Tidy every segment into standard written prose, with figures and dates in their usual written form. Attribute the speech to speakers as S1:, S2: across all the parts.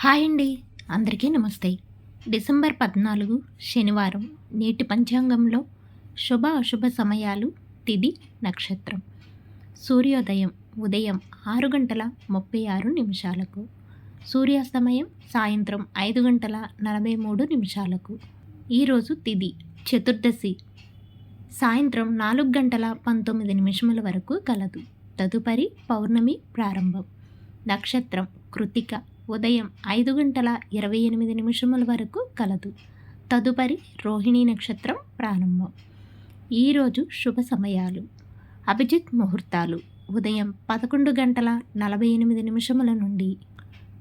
S1: Hi అండి, అందరికీ నమస్తే. డిసెంబర్ 14 శనివారం. నేటి పంచాంగంలో శుభ అశుభ సమయాలు, తిథి, నక్షత్రం. సూర్యోదయం ఉదయం 6 గంటల 36 నిమిషాలకు, సూర్యాస్తమయం సాయంత్రం 5 గంటల 43 నిమిషాలకు. ఈరోజు తిథి చతుర్దశి సాయంత్రం 4 గంటల 19 నిమిషముల వరకు కలదు. తదుపరి పౌర్ణమి ప్రారంభం. నక్షత్రం కృతిక ఉదయం 5 గంటల 28 నిమిషముల వరకు కలదు. తదుపరి రోహిణీ నక్షత్రం ప్రారంభం. ఈరోజు శుభ సమయాలు. అభిజిత్ ముహూర్తాలు ఉదయం 11 గంటల 48 నిమిషముల నుండి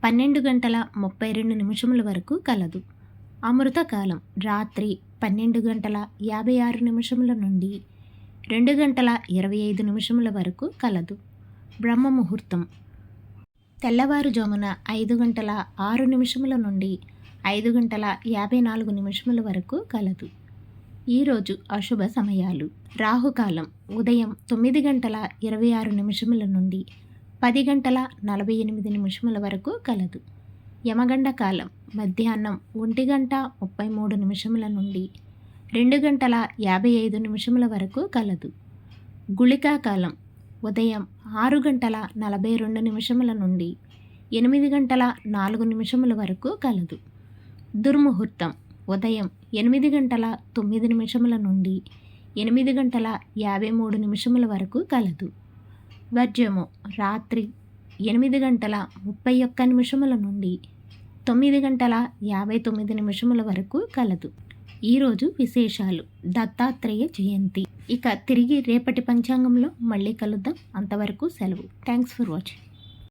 S1: 12 గంటల 32 నిమిషముల వరకు కలదు. అమృతకాలం రాత్రి 12 గంటల 56 నిమిషముల నుండి 2 గంటల 25 నిమిషముల వరకు కలదు. బ్రహ్మ ముహూర్తం తెల్లవారుజామున 5 గంటల 6 నిమిషముల నుండి 5 గంటల 54 నిమిషముల వరకు కలదు. ఈరోజు అశుభ సమయాలు. రాహుకాలం ఉదయం 9 గంటల 26 నిమిషముల నుండి 10 గంటల 48 నిమిషముల వరకు కలదు. యమగండ కాలం మధ్యాహ్నం 1 గంట 33 నిమిషముల నుండి 2 గంటల 55 నిమిషముల వరకు కలదు. గుళికా కాలం ఉదయం 6 గంటల 42 నిమిషముల నుండి 8 గంటల 4 నిమిషముల వరకు కలదు. దుర్ముహూర్తం ఉదయం 8 గంటల 9 నిమిషముల నుండి 8 గంటల 53 నిమిషముల వరకు కలదు. వర్జము రాత్రి 8 గంటల 31 నిమిషముల నుండి 9 గంటల 59 నిమిషముల వరకు కలదు. ఈరోజు విశేషాలు. దత్తాత్రేయ జయంతి. ఇక తిరిగి రేపటి పంచాంగంలో మళ్ళీ కలుద్దాం. అంతవరకు సెలవు. Thanks for watching.